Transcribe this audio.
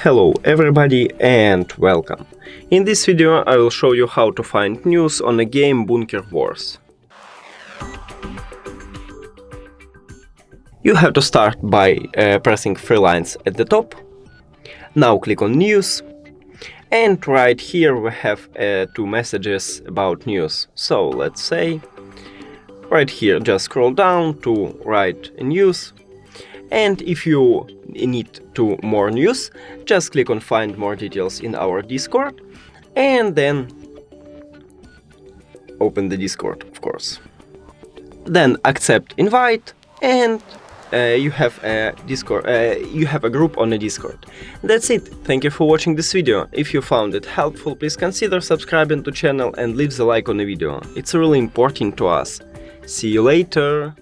Hello everybody and welcome. In this video I will show you how to find news on the game Bunker Wars. You have to start by pressing three lines at the top. Now click on news, and right here we have two messages about news. So let's say right here just scroll down to write news. And if you need more news, just click on find more details in our Discord and then open the Discord, of course. Then accept invite and you have a Discord, you have a group on the Discord. That's it. Thank you for watching this video. If you found it helpful, please consider subscribing to the channel and leave the like on the video. It's really important to us. See you later.